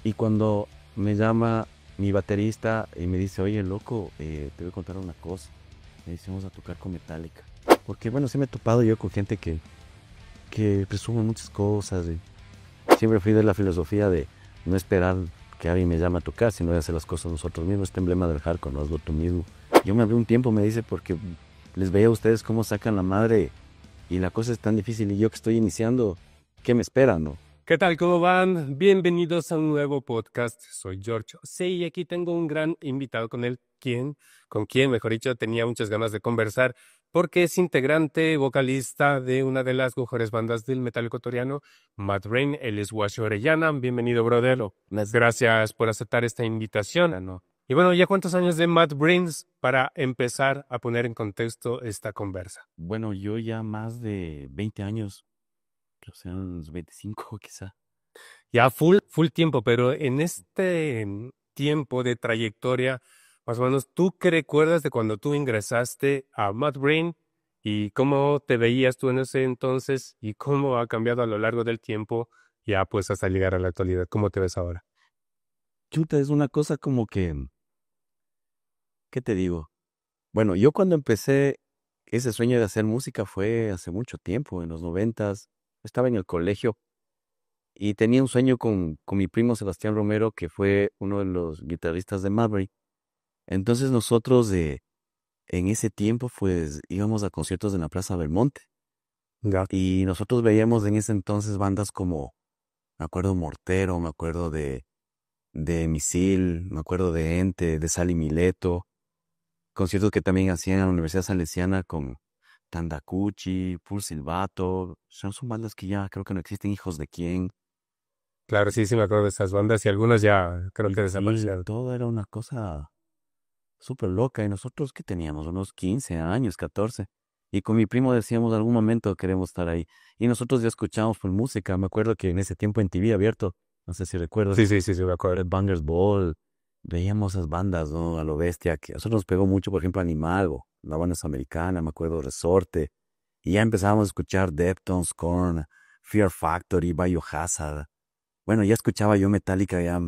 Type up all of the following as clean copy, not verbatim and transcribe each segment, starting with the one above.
Y cuando me llama mi baterista y me dice, oye, loco, te voy a contar una cosa. Me dice, vamos a tocar con Metallica. Porque, bueno, sí me he topado yo con gente que presume muchas cosas. Y siempre fui de la filosofía de no esperar que alguien me llame a tocar, sino de hacer las cosas nosotros mismos. Este emblema del hardcore, no hazlo tú mismo. Yo me abrí un tiempo, me dice, porque les veía a ustedes cómo sacan la madre y la cosa es tan difícil. Y yo que estoy iniciando, ¿qué me espera, no? ¿Qué tal? ¿Cómo van? Bienvenidos a un nuevo podcast. Soy George. Sí, y aquí tengo un gran invitado con quien, mejor dicho, tenía muchas ganas de conversar, porque es integrante, vocalista de una de las mejores bandas del metal ecuatoriano, Matt Brain. Él es Guacho Orellana. Bienvenido, brother. Gracias por aceptar esta invitación. No. Y bueno, ¿ya cuántos años de Matt Brains para empezar a poner en contexto esta conversa? Bueno, yo ya más de 20 años, o sea, unos 25 quizá. Ya full tiempo, pero en este tiempo de trayectoria, más o menos, ¿tú qué recuerdas de cuando tú ingresaste a Mad Brain y cómo te veías tú en ese entonces y cómo ha cambiado a lo largo del tiempo ya pues hasta llegar a la actualidad? ¿Cómo te ves ahora? Chuta, es una cosa como que, ¿qué te digo? Bueno, yo cuando empecé ese sueño de hacer música fue hace mucho tiempo, en los 90s. Estaba en el colegio y tenía un sueño con mi primo Sebastián Romero, que fue uno de los guitarristas de Maverick. Entonces nosotros en ese tiempo pues íbamos a conciertos en la Plaza Belmonte Ya. y nosotros veíamos en ese entonces bandas como, me acuerdo Mortero, me acuerdo de Misil, me acuerdo de Ente, de Sally Mileto, conciertos que también hacían en la Universidad Salesiana con Tandacuchi, Pul Silvato, son bandas que ya creo que no existen, Hijos de Quién. Claro, sí, sí me acuerdo de esas bandas y algunas ya creo que Y desaparecieron. todo era una cosa súper loca. Y nosotros que teníamos unos 15 años, 14. Y con mi primo decíamos algún momento queremos estar ahí. Y nosotros ya escuchábamos por música. Me acuerdo que en ese tiempo en TV abierto, no sé si recuerdas, Sí, sí, sí, sí, me acuerdo. Red Bangers Ball, veíamos esas bandas, ¿no? A lo bestia, que a nosotros nos pegó mucho, por ejemplo, Animal, o la banda es americana, me acuerdo, Resorte. Y ya empezábamos a escuchar Deftones, Korn, Fear Factory, Biohazard. Bueno, ya escuchaba yo Metallica ya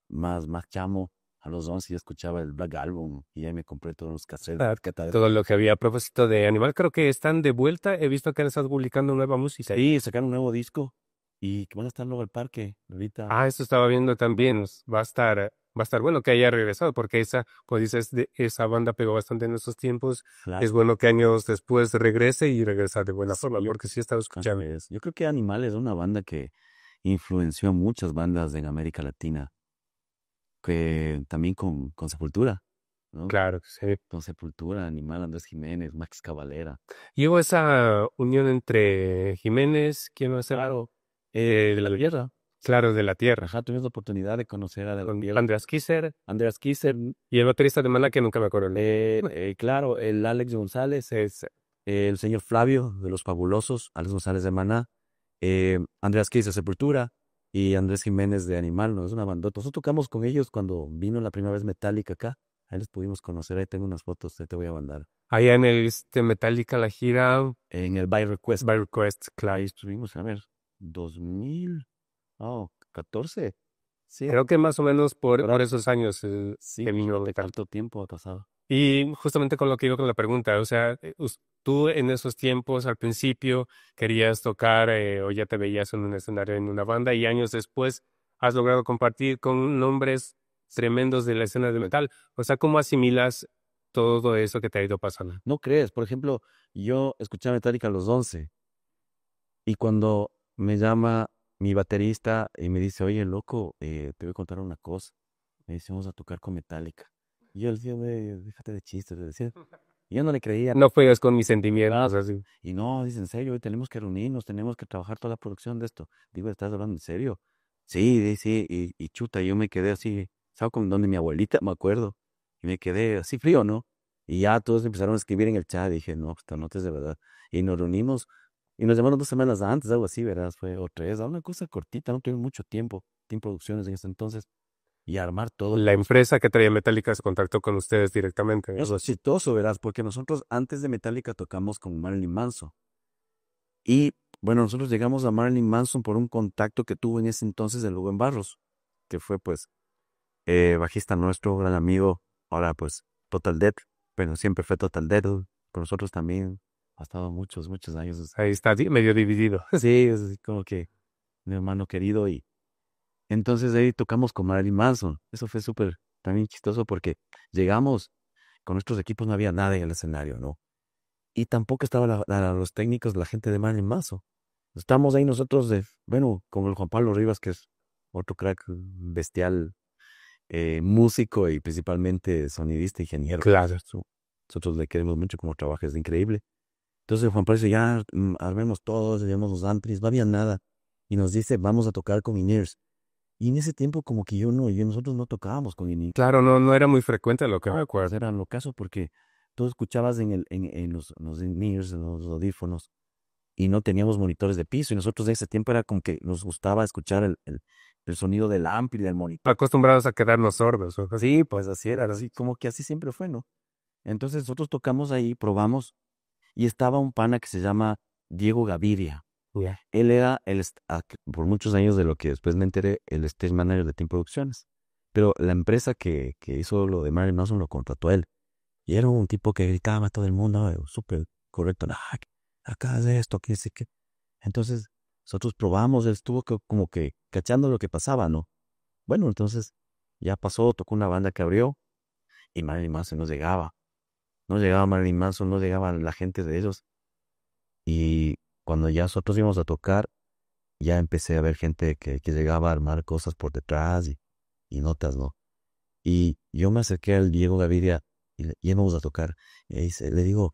más chamo. A los 11 ya escuchaba el Black Album y ya me compré todos los cassettes. Ah, ¿Qué tal? todo lo que había a propósito de Animal, creo que están de vuelta. He visto que han estado publicando nueva música. Sí, sacaron un nuevo disco y que van a estar luego al parque ahorita. Ah, esto estaba viendo también. Va a estar bueno que haya regresado, porque esa, pues dices, esa banda pegó bastante en esos tiempos. Claro. Es bueno que años después regrese y regresa de buena forma, Yo, porque sí he estado escuchando. yo creo que Animal es una banda que influenció a muchas bandas en América Latina, que también con Sepultura, ¿no? Claro, sí. Con Sepultura, Animal, Andrés Jiménez, Max Cavalera. Y hubo esa unión entre Jiménez, ¿quién va a ser? Claro, de la El, Tierra. claro, de la Tierra, Ajá, tuvimos la oportunidad de conocer a De la con Tierra. Andreas Kisser Andreas Kisser, y el baterista de Maná, que nunca me acuerdo el nombre. claro, el Alex González, es el señor Flavio de Los Fabulosos, Alex González de Maná, Andreas Kisser Sepultura y Andrés Jiménez de Animal, ¿no? Es una bandota. Nosotros tocamos con ellos cuando vino la primera vez Metallica acá. Ahí les pudimos conocer, ahí tengo unas fotos, ahí te voy a mandar. Allá en el Metallica, la gira En el By Request, by Request, claro. ahí estuvimos, a ver, 2014. Sí, Creo que más o menos por ahora esos años sí, que vino Metal. tanto tiempo ha pasado. Y justamente con lo que iba con la pregunta, o sea, tú en esos tiempos al principio querías tocar o ya te veías en un escenario en una banda y años después has logrado compartir con nombres tremendos de la escena de metal. O sea, ¿cómo asimilas todo eso que te ha ido pasando? No crees, por ejemplo, yo escuchaba Metallica a los 11 y cuando me llama mi baterista y me dice, oye, loco, te voy a contar una cosa. Me dice, vamos a tocar con Metallica. Y yo le decía, déjate de chistes, le decía. Y yo no le creía No juegas con mis sentimientos, nada. así. Y no, dice, en serio, tenemos que reunirnos, tenemos que trabajar toda la producción de esto. Digo, ¿estás hablando en serio? Sí, sí, y chuta, yo me quedé así, ¿sabes con donde mi abuelita, me acuerdo? Y me quedé así frío, ¿no? Y ya todos empezaron a escribir en el chat, dije, no, pues esta nota es de verdad. Y nos reunimos, y nos llamaron 2 semanas antes, algo así, ¿verdad? Fue o tres, una cosa cortita, no tuvimos mucho tiempo, Team Producciones en ese entonces, y armar todo. La empresa que traía Metallica se contactó con ustedes directamente. Eso es chistoso, verás, porque nosotros antes de Metallica tocamos con Marilyn Manson. Y bueno, nosotros llegamos a Marilyn Manson por un contacto que tuvo en ese entonces el Rubén Barros. que fue pues bajista nuestro, gran amigo, ahora pues Total Death, pero siempre fue Total Death, con nosotros también ha estado muchos, muchos años. Ahí está medio dividido. Sí, es así como que mi hermano querido y entonces ahí tocamos con Marilyn Manson. Eso fue súper también chistoso porque llegamos, con nuestros equipos no había nada en el escenario, ¿no? Y tampoco estaban los técnicos, la gente de Marilyn Manson. Estamos ahí nosotros, bueno, con el Juan Pablo Rivas, que es otro crack bestial, músico y principalmente sonidista, ingeniero. Claro. Nosotros le queremos mucho como trabaja, es increíble. Entonces Juan Pablo dice, ya armemos todos, llevemos los amplis, no había nada. Y nos dice, vamos a tocar con Inears. Y en ese tiempo como que nosotros no tocábamos con Inears. Claro, no era muy frecuente lo que me acuerdo. Era lo caso porque tú escuchabas en los Inears, en los audífonos, y no teníamos monitores de piso. Y nosotros de ese tiempo era como que nos gustaba escuchar el sonido del ampli, del monitor. Acostumbrados a quedarnos sordos. Sí, pues así era, así como que así siempre fue, ¿no? Entonces nosotros tocamos ahí, probamos, y estaba un pana que se llama Diego Gaviria. Yeah. Él era, por muchos años de lo que después me enteré, el stage manager de Team Producciones. Pero la empresa que hizo lo de Marilyn Manson lo contrató a él. Y era un tipo que gritaba a todo el mundo, súper correcto. Acá es esto, aquí sí que. Entonces, nosotros probamos, él estuvo como que cachando lo que pasaba, ¿no? Bueno, entonces ya pasó, tocó una banda que abrió y Marilyn Manson no llegaba. No llegaba Marilyn Manson, no llegaba la gente de ellos. Y cuando ya nosotros íbamos a tocar, ya empecé a ver gente que llegaba a armar cosas por detrás y notas, ¿no? Y yo me acerqué al Diego Gaviria y íbamos a tocar. Y le digo,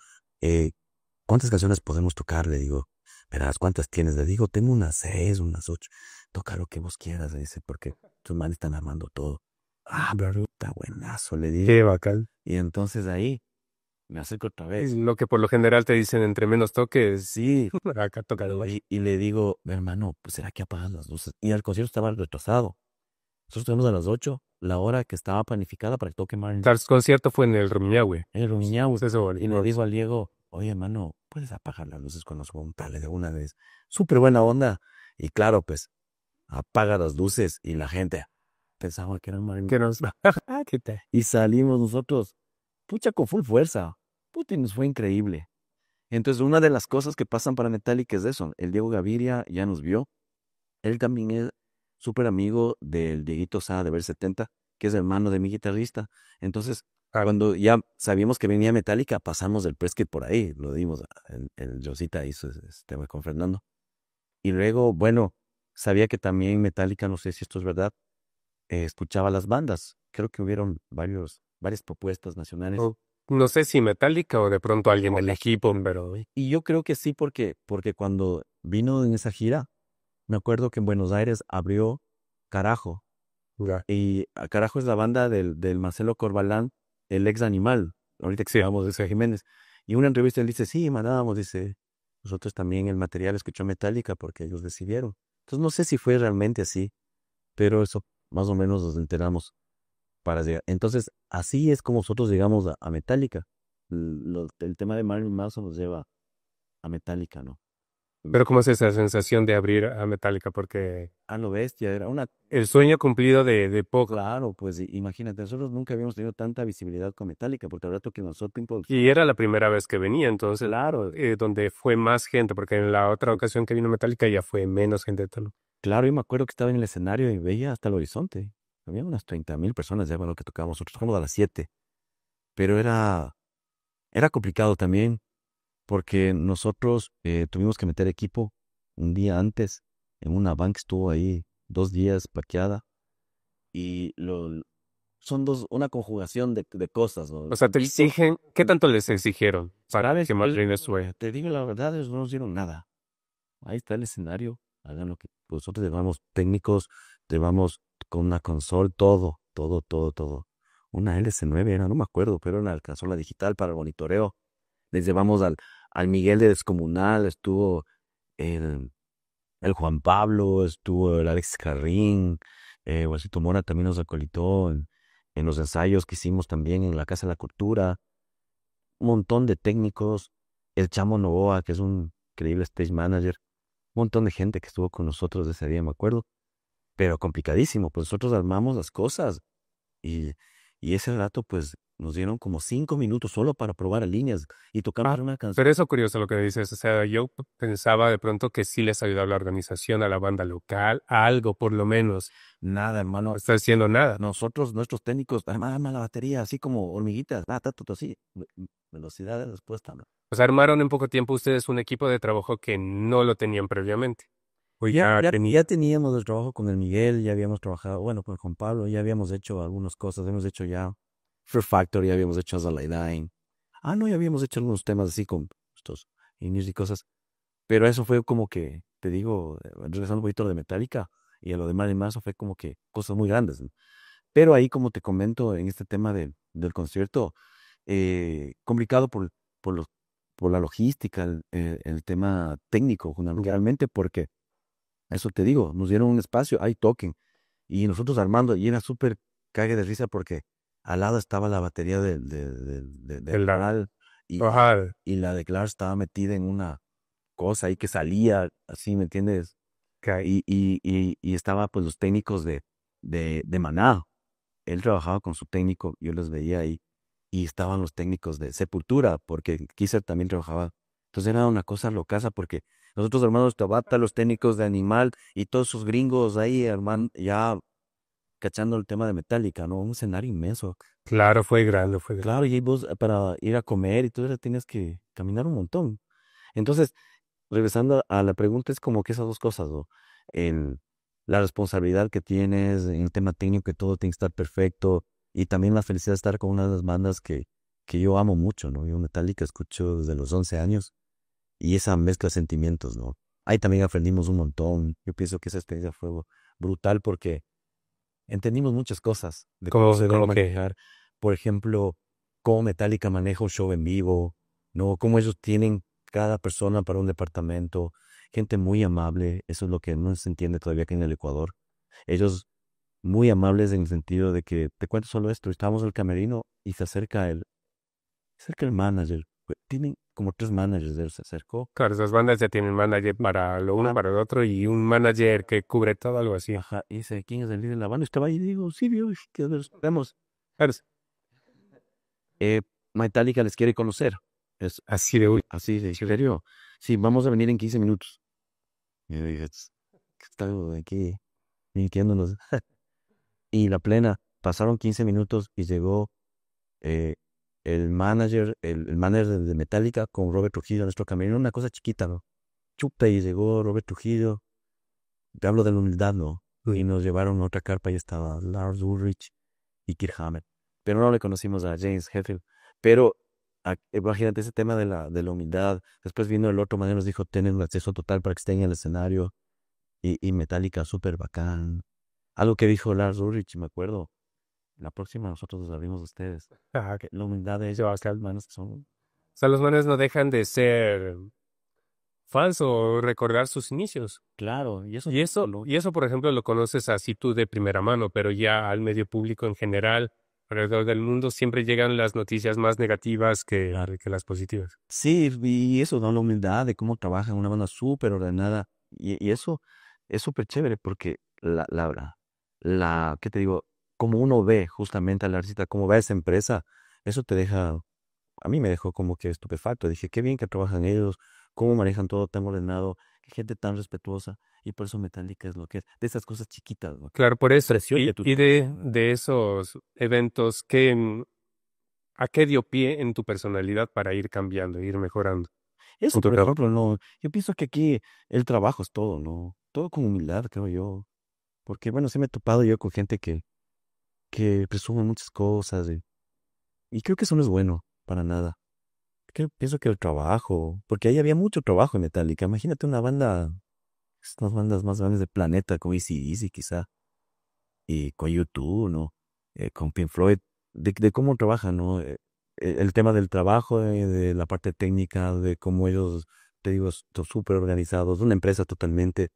¿cuántas canciones podemos tocar? Le digo, verás, ¿cuántas tienes? Le digo, tengo unas 6, unas 8. Toca lo que vos quieras, le dice, porque tus manes están armando todo. Pero está buenazo, le digo. Qué bacán. Y entonces ahí me acerco otra vez. Es lo que por lo general te dicen entre menos toques. Sí, Acá toca de baile. y le digo, hermano, pues será que apagan las luces. Y el concierto estaba retrasado. Nosotros tenemos a las 8, la hora que estaba planificada para que toque Marilyn. El concierto fue en el Rumiñahui. En el Rumiñahui. Eso, Y le digo al Diego, oye, hermano, ¿puedes apagar las luces cuando suba un tal de una vez? Súper buena onda. Y claro, pues, apaga las luces y la gente pensaba que eran Marilyn. que nos... ¿Qué tal? Y salimos nosotros, pucha, con full fuerza. Putin nos fue increíble. Entonces, una de las cosas que pasan para Metallica es eso. El Diego Gaviria ya nos vio. Él también es súper amigo del Dieguito Sada de Ver 70, que es hermano de mi guitarrista. Entonces, cuando ya sabíamos que venía Metallica, pasamos el press kit por ahí, lo dimos, el Josita hizo este con Fernando. Y luego, bueno, sabía que también Metallica, no sé si esto es verdad, escuchaba las bandas. Creo que hubieron varias propuestas nacionales. No sé si Metallica o de pronto alguien del equipo, pero... Y yo creo que sí, porque cuando vino en esa gira, me acuerdo que en Buenos Aires abrió Carajo. Ya. Y Carajo es la banda del Marcelo Corbalán, el ex Animal, ahorita que hablamos de Ese Jiménez. Y en una entrevista él dice, sí, mandábamos, dice, nosotros también el material escuchó Metallica porque ellos decidieron. Entonces no sé si fue realmente así, pero eso más o menos nos enteramos para llegar. Entonces así es como nosotros llegamos a Metallica. El tema de Marilyn Manson nos lleva a Metallica, ¿no? Pero ¿cómo es esa sensación de abrir a Metallica? Porque A lo bestia, era una... el sueño cumplido de poco. Claro, pues imagínate, nosotros nunca habíamos tenido tanta visibilidad con Metallica, porque el rato que nosotros... Y era la primera vez que venía, entonces, Claro, donde fue más gente, porque en la otra ocasión que vino Metallica ya fue menos gente. claro, yo me acuerdo que estaba en el escenario y veía hasta el horizonte. Había unas 30,000 personas ya lo que tocábamos. Nosotros tocamos a las 7, pero era complicado también, porque nosotros tuvimos que meter equipo un día antes en una van que estuvo ahí 2 días parqueada y son una conjugación de cosas, ¿no? O sea, te exigen, ¿qué tanto les exigieron para ¿Sabes? que Marlene sube? Te digo la verdad, ellos no nos dieron nada. Ahí está el escenario, hagan lo que pues, nosotros llevamos técnicos, llevamos con una consola, todo, todo, todo, todo. Una LC9 era, no me acuerdo, pero era una consola digital para el monitoreo. Les llevamos al Miguel de Descomunal, estuvo el, el Juan Pablo, estuvo el Alex Carrín, Juancito Mora también nos acolitó en los ensayos que hicimos también en la Casa de la Cultura. Un montón de técnicos, el Chamo Novoa, que es un increíble stage manager, un montón de gente que estuvo con nosotros ese día, me acuerdo. pero complicadísimo, pues nosotros armamos las cosas y, y ese rato pues nos dieron como 5 minutos solo para probar líneas y tocamos una canción. Pero eso curioso lo que dices, o sea, yo pensaba de pronto que sí les ayudó a la organización, a la banda local, a algo por lo menos. Nada, hermano. No está haciendo nada. Nosotros, nuestros técnicos, arma la batería así como hormiguitas, así, velocidad de respuesta, ¿no? O sea, armaron en poco tiempo ustedes un equipo de trabajo que no lo tenían previamente. O Ya teníamos el trabajo con el Miguel, ya habíamos trabajado, bueno, pues con Pablo, ya habíamos hecho algunas cosas, hemos hecho ya Fear Factory, ya habíamos hecho Azalea. No, ya habíamos hecho algunos temas así con estos indies y cosas, pero eso fue como que, te digo, regresando un poquito a lo de Metallica y a lo de Marilyn Manson fue como que cosas muy grandes, ¿no? Pero ahí, como te comento, en este tema del concierto, complicado por, los, por la logística, el tema técnico, fundamentalmente, porque eso te digo, nos dieron un espacio, ahí toquen, y nosotros armando, y era súper cague de risa porque al lado estaba la batería de el la, Ral, y, ajá, y la de Clark estaba metida en una cosa ahí que salía, así, ¿me entiendes? que Y estaba pues los técnicos de Maná. Él trabajaba con su técnico, yo los veía ahí, y estaban los técnicos de Sepultura, porque Kisser también trabajaba. Entonces era una cosa locaza, porque nosotros hermanos Tabata, los técnicos de Animal, y todos esos gringos ahí, hermano, ya cachando el tema de Metallica, ¿no? Un escenario inmenso. claro, fue grande, fue grande. Claro, y ahí vos para ir a comer y todo eso tienes que caminar un montón. Entonces, regresando a la pregunta, es como que esas dos cosas, ¿no? En la responsabilidad que tienes, en el tema técnico, que todo tiene que estar perfecto, y también la felicidad de estar con una de las bandas que yo amo mucho, ¿no? Yo Metallica escucho desde los 11 años, y esa mezcla de sentimientos, ¿no? Ahí también aprendimos un montón. Yo pienso que esa experiencia fue brutal porque entendimos muchas cosas de cómo se debe Como que, manejar. Por ejemplo, cómo Metallica maneja un show en vivo, ¿no? Cómo ellos tienen cada persona para un departamento, gente muy amable, eso es lo que no se entiende todavía aquí en el Ecuador. Ellos muy amables en el sentido de que, te cuento solo esto, estábamos en el camerino y se acerca el manager, tienen como 3 managers, él se acercó. claro, esas bandas ya tienen manager para lo uno, para lo otro, y un manager que cubre todo, algo así. Ajá, y dice, ¿quién es el líder de la banda? Estaba ahí y digo, sí, vio, que vemos. Claro, Eh, Metallica les quiere conocer. Es así de uy. así, ¿en serio? Sí, vamos a venir en 15 minutos. Y yo dije, ¿qué está aquí mintiéndonos? Y la plena, pasaron 15 minutos y llegó eh, el manager de Metallica con Robert Trujillo a nuestro camerino, una cosa chiquita, ¿no? Chuta, y llegó Robert Trujillo, te hablo de la humildad, ¿no? Y Uy. nos llevaron a otra carpa y estaba Lars Ulrich y Kirk Hammett. Pero no le conocimos a James Hetfield. Pero imagínate ese tema de la humildad. Después vino el otro man y nos dijo, tienen un acceso total para que estén en el escenario. Y Metallica, súper bacán. Algo que dijo Lars Ulrich, me acuerdo. La próxima nosotros los abrimos a ustedes. Ajá, que La humildad de se va a ellos, caer. manos que son... O sea, los manes no dejan de ser fans o recordar sus inicios. Claro, y eso lo... Y eso, por ejemplo, lo conoces así tú de primera mano, pero ya al medio público en general, alrededor del mundo, siempre llegan las noticias más negativas que las positivas. Sí, y eso, ¿no? La humildad de cómo trabajan, una banda súper ordenada. Y eso es súper chévere porque ¿qué te digo? Como uno ve justamente a la artista, cómo va esa empresa, eso te deja, a mí me dejó como que estupefacto. Dije, qué bien que trabajan ellos, cómo manejan todo tan ordenado, qué gente tan respetuosa. Y por eso Metallica es lo que es, de esas cosas chiquitas, ¿no? Claro, por eso. Presión que tú... Y de esos eventos, ¿a qué dio pie en tu personalidad para ir cambiando, ir mejorando Eso, con tu por trabajo? ejemplo, no, yo pienso que aquí el trabajo es todo, ¿no? Todo con humildad, creo yo. Porque, bueno, sí me he topado yo con gente que presume muchas cosas y creo que eso no es bueno para nada. Pienso que el trabajo, porque ahí había mucho trabajo en Metallica. Imagínate una banda, las bandas más grandes del planeta, con AC/DC quizá, y con U2, ¿no? Con Pink Floyd, de cómo trabajan, ¿no? El tema del trabajo, de la parte técnica, de cómo ellos, te digo, son súper organizados, una empresa totalmente,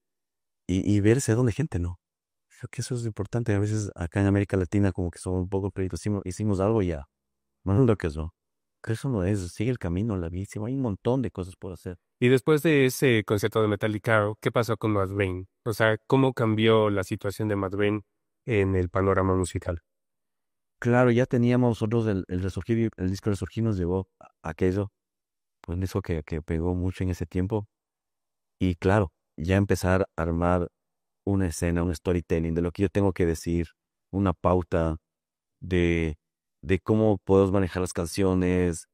y verse donde gente, ¿no? Creo que eso es importante. A veces acá en América Latina como que somos un poco proyectos. Hicimos algo y ya. Más lo que eso. que eso no es, sigue el camino, la bici, hay un montón de cosas por hacer. Y después de ese concierto de Metallica, ¿qué pasó con Matt Brain? O sea, ¿cómo cambió la situación de Matt Brain en el panorama musical? Claro, ya teníamos nosotros el Resurgir, el disco Resurgir nos llevó a aquello, pues eso que pegó mucho en ese tiempo. Y claro, ya empezar a armar una escena, un storytelling de lo que yo tengo que decir, una pauta de, de cómo podemos manejar las canciones,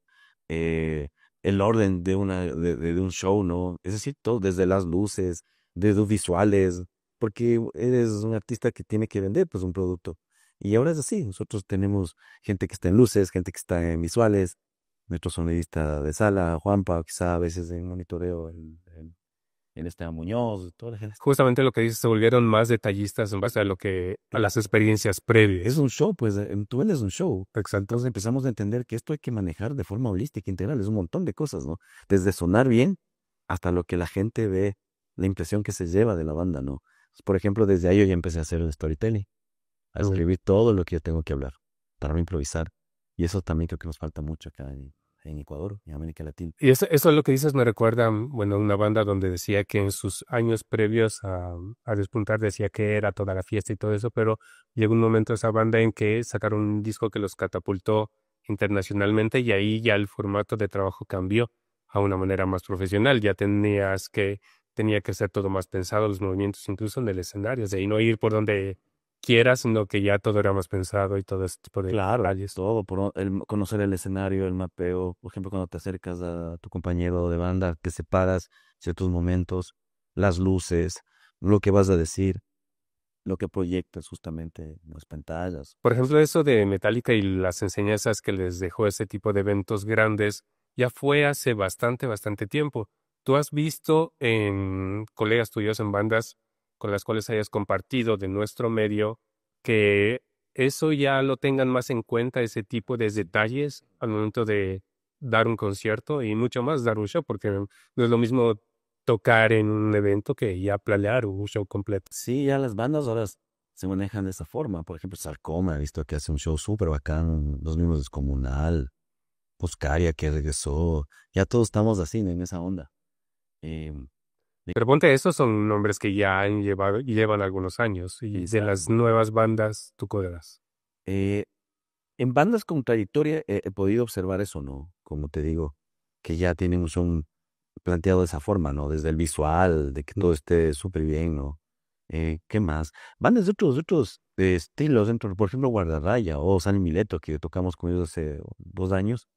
eh, el orden de un show, ¿no? Es decir, todo, desde las luces, desde los visuales, porque eres un artista que tiene que vender pues un producto. Y ahora es así, nosotros tenemos gente que está en luces, gente que está en visuales, nuestro sonidista de sala, Juanpa, quizá a veces en monitoreo, el Esteban Muñoz, toda la gente. Justamente lo que dices, se volvieron más detallistas en base a lo que, a las experiencias previas. Es un show, pues tú vendes un show. Exacto. Entonces empezamos a entender que esto hay que manejar de forma holística, integral, es un montón de cosas, ¿no? Desde sonar bien hasta lo que la gente ve, la impresión que se lleva de la banda, ¿no? Por ejemplo, desde ahí yo ya empecé a hacer el storytelling, a escribir todo lo que yo tengo que hablar, para no improvisar. Y eso también creo que nos falta mucho acá en Ecuador, en América Latina. Y eso es lo que dices, me recuerda, bueno, una banda donde decía que en sus años previos a despuntar decía que era toda la fiesta y todo eso, pero llegó un momento esa banda en que sacaron un disco que los catapultó internacionalmente y ahí ya el formato de trabajo cambió a una manera más profesional. Ya tenía que ser todo más pensado, los movimientos incluso en el escenario, de ahí no ir por donde quieras, sino que ya todo era más pensado y todo ese tipo de Claro, detalles. todo, conocer el escenario, el mapeo, por ejemplo, cuando te acercas a tu compañero de banda, que separas ciertos momentos, las luces, lo que vas a decir, lo que proyectas justamente en las pantallas. Por ejemplo, eso de Metallica y las enseñanzas que les dejó ese tipo de eventos grandes ya fue hace bastante, bastante tiempo. ¿Tú has visto en colegas tuyos en bandas con las cuales hayas compartido de nuestro medio que eso ya lo tengan más en cuenta, ese tipo de detalles al momento de dar un concierto y mucho más dar un show? Porque no es lo mismo tocar en un evento que ya planear un show completo. Sí, ya las bandas ahora se manejan de esa forma. Por ejemplo, Sarcoma, he visto que hace un show súper bacán, los mismos Descomunal, Poscaria que regresó, ya todos estamos así, ¿no? En esa onda. Eh, Pero ponte, esos son nombres que ya han llevado y llevan algunos años. Y de las exacto. nuevas bandas, ¿tú cuál eras? Eh, En bandas con trayectoria he podido observar eso, ¿no? Como te digo, que ya tienen un son planteado de esa forma, ¿no? Desde el visual, de que todo esté súper bien, ¿no? ¿Qué más? Bandas de otros estilos, dentro, por ejemplo, Guardarraya o San Mileto, que tocamos con ellos hace 2 años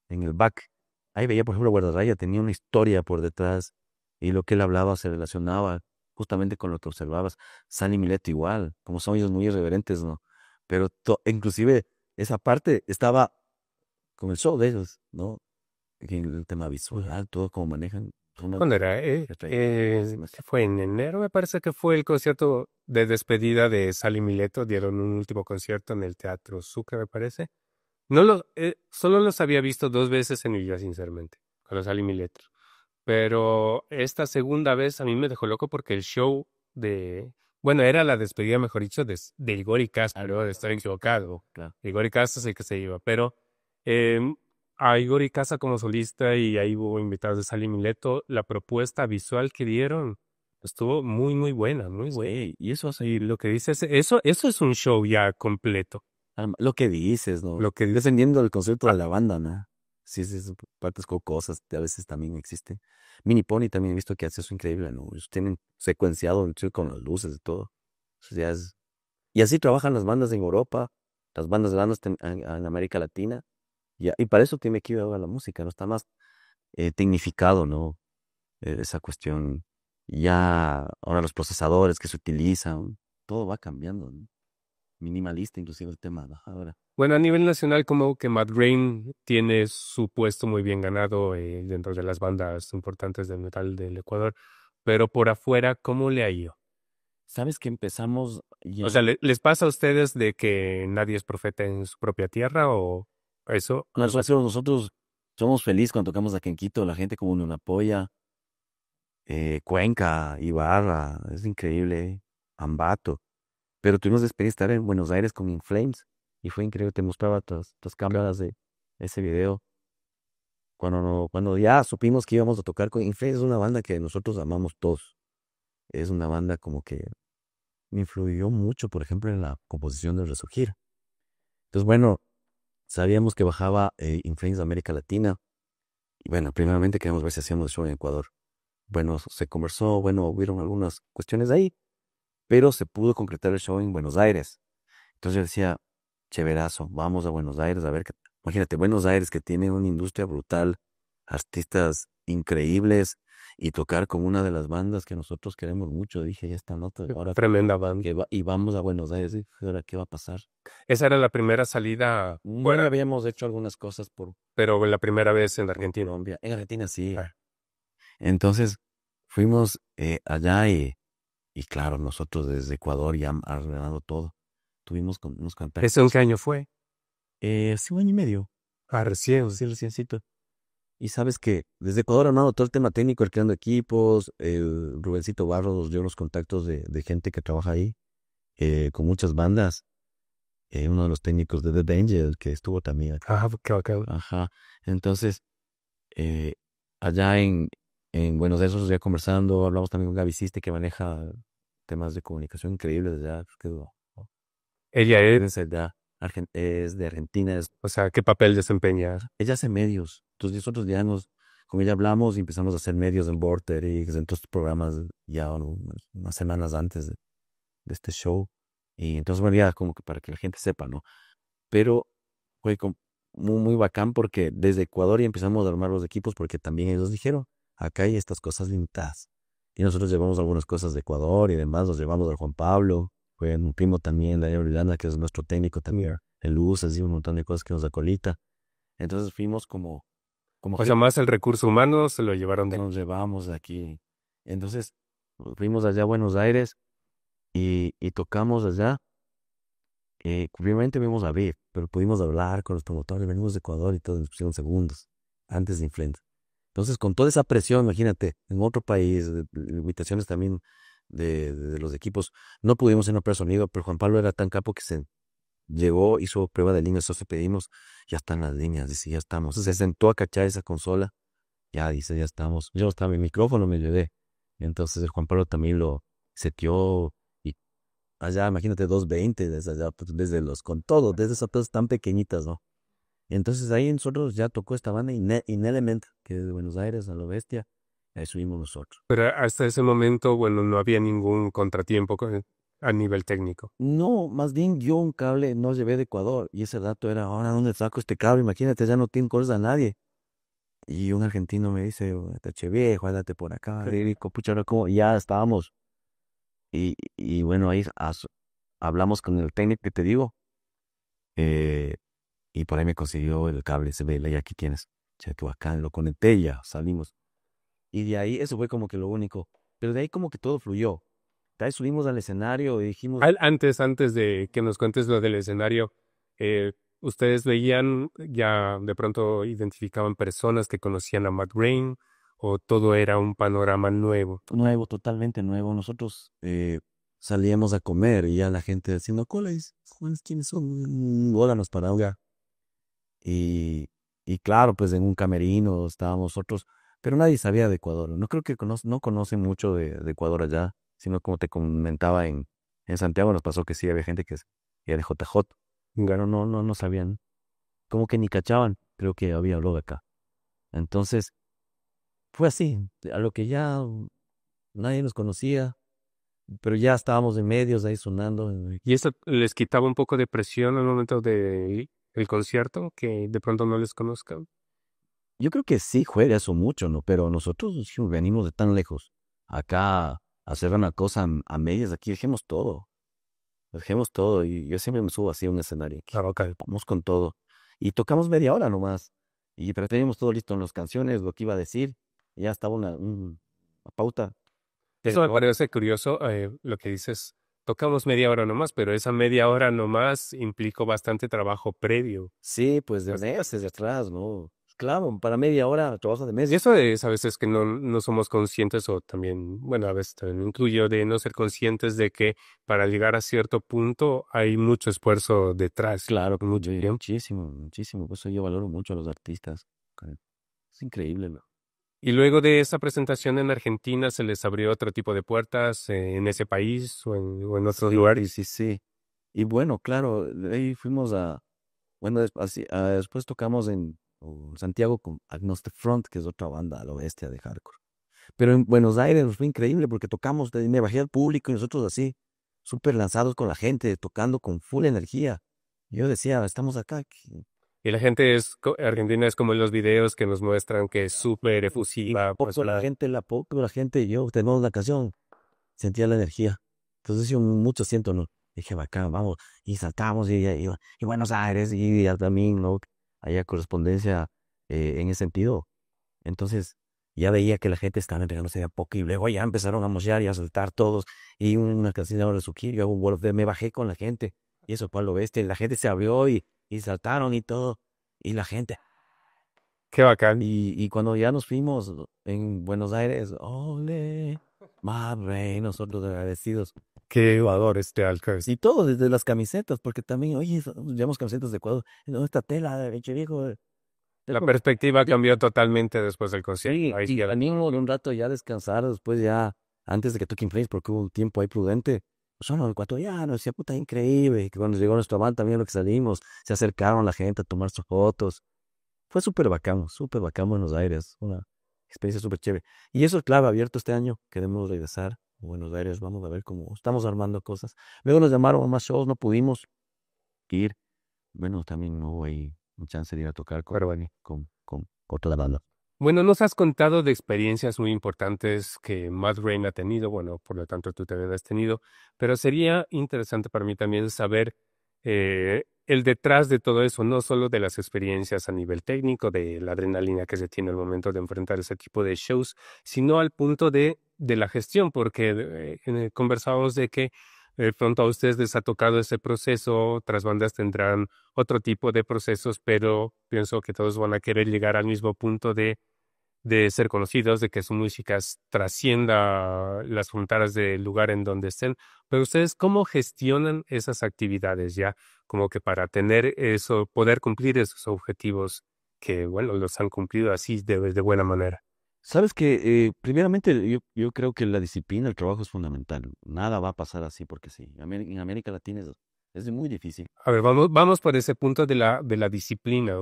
en el back. Ahí veía, por ejemplo, Guardarraya tenía una historia por detrás y lo que él hablaba se relacionaba justamente con lo que observabas. San Mileto igual, como son ellos muy irreverentes, ¿no? Pero inclusive esa parte estaba con el show de ellos, ¿no? En el tema visual, todo como manejan. Una ¿Cuándo era? ¿Qué fue? En enero, me parece que fue el concierto de despedida de Sally Mileto. Dieron un último concierto en el Teatro Sucre, me parece. Solo los había visto dos veces en mi vida, sinceramente, con los Sally Mileto. Pero esta segunda vez a mí me dejó loco porque el show de... Bueno, era la despedida, mejor dicho, de Igor y Castro, de estar equivocado. Claro. Igor y Castro es el que se iba, pero a Igor y Casa como solista y ahí hubo invitados de Sally Mileto, la propuesta visual que dieron estuvo muy, muy buena, muy buena. Sí, y eso hace Y lo que dices, eso es un show ya completo. lo que dices, ¿no? Lo que dices, Dependiendo del concepto ah, de la banda, ¿no? Sí, sí, esas partes cosas a veces también existen. Mini Pony también he visto que hace eso increíble, ¿no? Ellos tienen secuenciado el show con las luces y todo. O sea, y así trabajan las bandas en Europa, las bandas grandes en América Latina. Y para eso tiene que ir ahora la música, ¿no? Está más tecnificado, ¿no? Esa cuestión. Ya, ahora los procesadores que se utilizan, todo va cambiando, ¿no? Minimalista, inclusive el tema, ¿no? Ahora. bueno, a nivel nacional, como que Matt Rain tiene su puesto muy bien ganado dentro de las bandas importantes del metal del Ecuador, pero por afuera, ¿cómo le ha ido? ¿Sabes que empezamos O ya? sea, ¿les pasa a ustedes de que nadie es profeta en su propia tierra o eso? Nosotros somos felices cuando tocamos aquí en Quito, la gente como nos apoya, Cuenca, Ibarra, es increíble, Ambato. Pero tuvimos la experiencia de estar en Buenos Aires con Inflames y fue increíble, te mostraba tus cámaras de ese video. cuando ya supimos que íbamos a tocar con Inflames, es una banda que nosotros amamos todos. Es una banda como que me influyó mucho, por ejemplo, en la composición de Resurgir. Entonces, bueno, sabíamos que bajaba Inflames de América Latina. Y bueno, primeramente queríamos ver si hacíamos el show en Ecuador. Bueno, se conversó, bueno, hubieron algunas cuestiones ahí, pero se pudo concretar el show en Buenos Aires. Entonces yo decía, chéverazo, vamos a Buenos Aires a ver qué. Imagínate, Buenos Aires que tiene una industria brutal, artistas increíbles y tocar con una de las bandas que nosotros queremos mucho. Dije, ya está nota, ahora Tremenda banda. y vamos a Buenos Aires, dije, ahora qué va a pasar. Esa era la primera salida Bueno, fuera, habíamos hecho algunas cosas pero la primera vez en por Argentina. Colombia. En Argentina sí. Ah. Entonces fuimos allá y claro, nosotros desde Ecuador ya arreglando todo. Tuvimos unos contactos. ¿Ese en qué año fue? Hace un año y medio. Ah, recién. Sí, reciencito. Y sabes que desde Ecuador armando todo el tema técnico, el creando equipos, el Rubencito Barros nos dio los contactos de gente que trabaja ahí, con muchas bandas. Uno de los técnicos de The Angel que estuvo también acá. Ah, qué bacán. Ajá. Entonces, eh, allá en Buenos Aires ya conversando, hablamos también con Gaby Siste que maneja temas de comunicación increíbles allá. Ella es, Es de, es de Argentina, o sea, ¿qué papel desempeña? ella hace medios. Entonces nosotros ya con ella hablamos y empezamos a hacer medios en Vorterix, en todos estos programas ya unas semanas antes de este show. Y entonces, bueno, ya como que para que la gente sepa, ¿no? Pero fue muy, muy bacán porque desde Ecuador ya empezamos a armar los equipos porque también ellos dijeron, acá hay estas cosas limitadas. Y nosotros llevamos algunas cosas de Ecuador y demás, nos llevamos al Juan Pablo, fue un primo también, Daniel Orellana, que es nuestro técnico también, el Luz, así un montón de cosas que nos acolita. Entonces fuimos como O sea, más el recurso humano se lo llevaron de... nos llevamos de aquí. Entonces fuimos allá a Buenos Aires y tocamos allá. Primeramente vimos a Viv, pero pudimos hablar con los promotores, venimos de Ecuador y todo, nos pusieron segundos antes de Influenza. Entonces, con toda esa presión, imagínate, en otro país, limitaciones también de los equipos, no pudimos ir a operar sonido, pero Juan Pablo era tan capo que se llegó, hizo prueba de líneas, entonces pedimos, ya están las líneas, dice, ya estamos. Se sentó a cachar esa consola, ya dice, ya estamos. Yo no estaba, mi micrófono me llevé. Entonces, el Juan Pablo también lo seteó y allá, imagínate, 220 desde allá, pues, desde con todo, desde esas cosas tan pequeñitas, ¿no? Entonces ahí nosotros ya tocó esta banda Inelement, que es de Buenos Aires a lo bestia, ahí subimos nosotros. Pero hasta ese momento, bueno, no había ningún contratiempo a nivel técnico. No, más bien yo un cable no llevé de Ecuador y ese dato era, ahora, ¿dónde saco este cable? Imagínate, ya no tengo cosas a nadie. Y un argentino me dice, tache viejo, ándate por acá, y digo, pucha, ahora cómo, ya estábamos. Y bueno, ahí hablamos con el técnico que te digo, eh, y por ahí me consiguió el cable, se ve, y aquí tienes. Che, qué bacán, lo conecté y ya salimos. Y de ahí, eso fue como que lo único. Pero de ahí como que todo fluyó. De ahí subimos al escenario y dijimos, Antes de que nos cuentes lo del escenario, ¿ustedes veían, ya de pronto identificaban personas que conocían a Matt Rain o todo era un panorama nuevo? nuevo, totalmente nuevo. Nosotros salíamos a comer y ya la gente diciendo, cola, ¿quiénes son? Órganos para ahogar. Y, y claro, pues en un camerino estábamos nosotros, pero nadie sabía de Ecuador. No creo que no conocen mucho de Ecuador allá, sino como te comentaba en Santiago nos pasó que sí, había gente que era de JJ, pero no sabían, como que ni cachaban, creo que había blog acá. Entonces, fue así, a lo que ya nadie nos conocía, pero ya estábamos en medios ahí sonando. ¿Y eso les quitaba un poco de presión al momento de el concierto, que de pronto no les conozcan? Yo creo que sí juega eso mucho, ¿no? Pero nosotros sí, venimos de tan lejos. Acá, hacer una cosa a medias, aquí dejemos todo. Y yo siempre me subo así a un escenario. Claro, ok. Vamos con todo. Y tocamos media hora nomás. Pero teníamos todo listo en las canciones, lo que iba a decir. Y ya estaba una pauta. Eso me parece curioso, lo que dices. Tocamos media hora nomás, pero esa media hora nomás implicó bastante trabajo previo. Sí, pues de meses de atrás, ¿no? Claro, para media hora trabajo de Y meses. eso es a veces que no somos conscientes o también, bueno, a veces también incluyo de no ser conscientes de que para llegar a cierto punto hay mucho esfuerzo detrás, Claro, mucho tiempo. muchísimo, muchísimo. Por eso yo valoro mucho a los artistas. Es increíble, ¿no? Y luego de esa presentación en Argentina, ¿se les abrió otro tipo de puertas en ese país o en otros Sí, lugares? sí, sí. Y bueno, claro, de ahí fuimos bueno, después tocamos en Santiago con Agnostic Front, que es otra banda a lo bestia de hardcore. Pero en Buenos Aires nos fue increíble porque tocamos, me bajé al público y nosotros así, súper lanzados con la gente, tocando con full energía. Yo decía, estamos acá. Y la gente argentina es como en los videos que nos muestran que es súper efusiva, Poco la gente, yo tenemos una canción, sentía la energía. Entonces yo mucho siento, ¿no? Dije, bacán, vamos, y saltamos y Buenos Aires y también, ¿no? Había correspondencia en ese sentido. Entonces ya veía que la gente estaba entregándose de a poco y luego ya empezaron a moshear y a saltar todos y una canción de Suki, yo hago un World of Death, me bajé con la gente y eso fue lo bestia, la gente se abrió y saltaron y todo y la gente qué bacán. y cuando ya nos fuimos en Buenos Aires, ole, madre, nosotros agradecidos. Qué jugador este Alcas. Y todo, desde las camisetas, porque también, oye, llevamos camisetas de Ecuador, ¿dónde está tela de bicho viejo? La perspectiva cambió totalmente después del Sí, concierto. Ahí sí, y salimos un rato ya a descansar, después ya, antes de que toquen Flames, porque hubo un tiempo ahí prudente, pues son los ecuatorianos, decía, puta, increíble, que cuando llegó nuestra banda también lo que salimos, se acercaron la gente a tomar sus fotos, fue súper bacán Buenos Aires, una experiencia súper chévere. Y eso, claro, abierto este año, queremos regresar a Buenos Aires, vamos a ver cómo estamos armando cosas. Luego nos llamaron a más shows, no pudimos ir, bueno, también no hubo ahí un chance de ir a tocar pero bueno. con otra banda. Bueno, nos has contado de experiencias muy importantes que Matt Rain ha tenido, bueno, por lo tanto tú también has tenido, pero sería interesante para mí también saber el detrás de todo eso, no solo de las experiencias a nivel técnico, de la adrenalina que se tiene al momento de enfrentar ese tipo de shows, sino al punto de la gestión, porque conversábamos de que pronto a ustedes les ha tocado ese proceso, otras bandas tendrán otro tipo de procesos, pero pienso que todos van a querer llegar al mismo punto de ser conocidos, de que su música trascienda las fronteras del lugar en donde estén. Pero ustedes, ¿cómo gestionan esas actividades ya? Como que para tener eso, poder cumplir esos objetivos que, bueno, los han cumplido así de buena manera. Sabes que, primeramente, yo creo que la disciplina, el trabajo es fundamental. Nada va a pasar así porque sí. En América Latina es muy difícil. A ver, vamos por ese punto de la disciplina.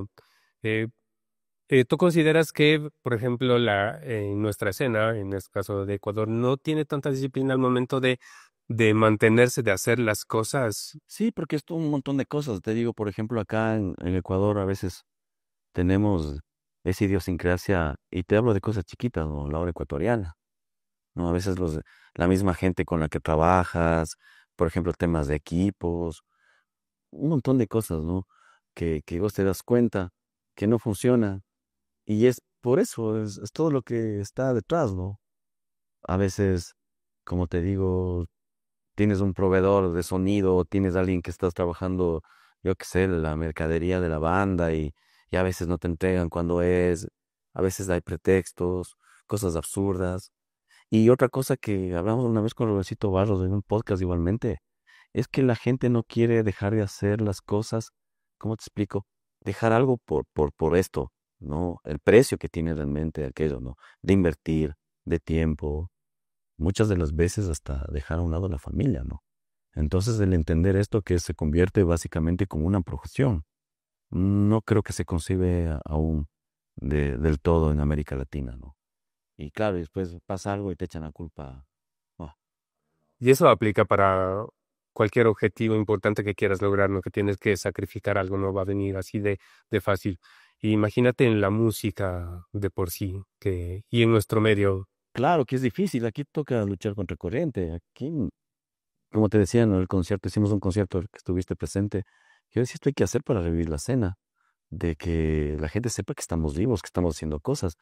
Eh, ¿Tú consideras que, por ejemplo, nuestra escena, en este caso de Ecuador, no tiene tanta disciplina al momento de mantenerse, de hacer las cosas? Sí, porque es todo un montón de cosas. Te digo, por ejemplo, acá en Ecuador a veces tenemos esa idiosincrasia, y te hablo de cosas chiquitas, ¿no? La hora ecuatoriana, ¿no? A veces la misma gente con la que trabajas, por ejemplo, temas de equipos, un montón de cosas, ¿no? Que vos te das cuenta que no funciona. Y es por eso, es todo lo que está detrás, ¿no? A veces, como te digo, tienes un proveedor de sonido, tienes alguien que estás trabajando, yo qué sé, la mercadería de la banda y a veces no te entregan cuando es, a veces hay pretextos, cosas absurdas. Y otra cosa que hablamos una vez con Robercito Barros en un podcast igualmente, es que la gente no quiere dejar de hacer las cosas, ¿cómo te explico? Dejar algo por esto, ¿no? El precio que tiene realmente aquello, ¿no? De invertir, de tiempo, muchas de las veces hasta dejar a un lado la familia, ¿no? Entonces el entender esto que se convierte básicamente como una profesión, no creo que se concibe aún del todo en América Latina, ¿no? Y claro, y después pasa algo y te echan la culpa. Oh, Y eso aplica para cualquier objetivo importante que quieras lograr, ¿no? Que tienes que sacrificar algo, no va a venir así de fácil. Y imagínate en la música de por sí, y en nuestro medio. claro que es difícil, aquí toca luchar contra corriente, aquí, como te decía en el concierto, hicimos un concierto que estuviste presente, yo decía, esto hay que hacer para revivir la escena, de que la gente sepa que estamos vivos, que estamos haciendo cosas.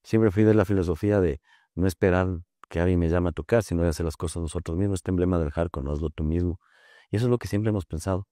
Siempre fui de la filosofía de no esperar que alguien me llame a tocar, sino de hacer las cosas nosotros mismos. Este emblema del hardcore, no hazlo tú mismo. Y eso es lo que siempre hemos pensado.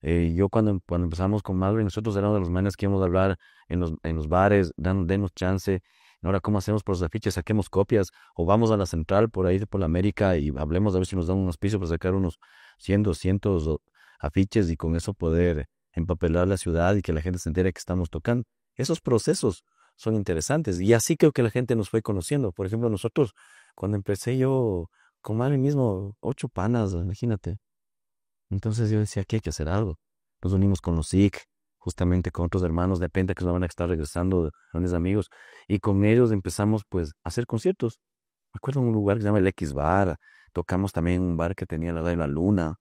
Yo cuando empezamos con Mallory, nosotros éramos de los manes que íbamos a hablar en los bares, denos chance. Ahora, ¿cómo hacemos por los afiches? Saquemos copias o vamos a la central por ahí, por la América y hablemos a ver si nos dan un auspicio para sacar unos 100, 200 afiches y con eso poder empapelar la ciudad y que la gente se entere que estamos tocando. Esos procesos son interesantes. Y así creo que la gente nos fue conociendo. Por ejemplo, nosotros, cuando empecé yo con Mami mismo, 8 panas, imagínate. Entonces yo decía que hay que hacer algo. Nos unimos con los SIC, justamente con otros hermanos de Penta que nos van a estar regresando, grandes amigos. Y con ellos empezamos pues a hacer conciertos. Me acuerdo de un lugar que se llama el X Bar. Tocamos también en un bar que tenía la de la Luna.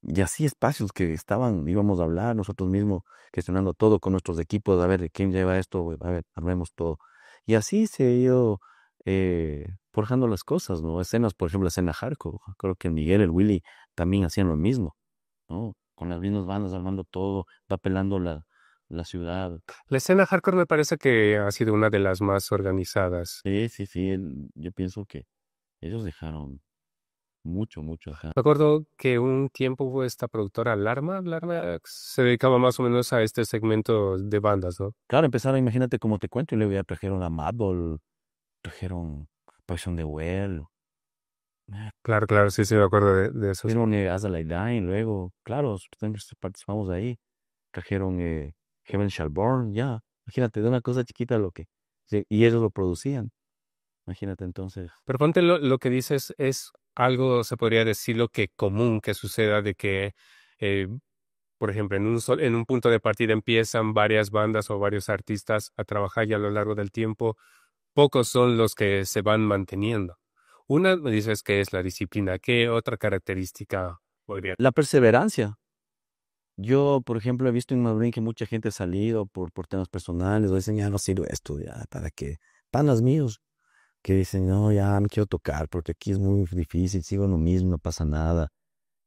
Y así espacios que estaban, íbamos a hablar nosotros mismos, gestionando todo con nuestros equipos, a ver quién lleva esto, güey, a ver, armemos todo. Y así se ha ido forjando las cosas, ¿no? Escenas, por ejemplo, la escena hardcore. Creo que el Miguel, el Willy también hacían lo mismo, ¿no? Con las mismas bandas, armando todo, va pelando la ciudad. La escena hardcore me parece que ha sido una de las más organizadas. Sí, sí, sí, yo pienso que ellos dejaron mucho, mucho. Ajá. Me acuerdo que un tiempo hubo esta productora Alarma. Alarma se dedicaba más o menos a este segmento de bandas, ¿no? Claro, empezaron, imagínate como te cuento, y luego ya trajeron a Madball, trajeron Poison the Well, Claro, claro, sí, sí, me acuerdo de esos. trajeron As I Lie Dying, luego, claro, participamos ahí, trajeron Heaven Shall Burn, ya, imagínate, de una cosa chiquita lo que, sí, y ellos lo producían, imagínate entonces. Pero ponte lo que dices es algo, se podría decirlo que común que suceda de que, eh, por ejemplo, en un punto de partida empiezan varias bandas o varios artistas a trabajar y a lo largo del tiempo, pocos son los que se van manteniendo. Una me dices que es la disciplina. ¿Qué otra característica podría? La perseverancia. Yo, por ejemplo, he visto en Madrid que mucha gente ha salido por temas personales, o dicen, ya no sirve esto, ya, ¿para qué? Panas míos que dicen, no, ya me quiero tocar porque aquí es muy difícil, sigo lo mismo, no pasa nada.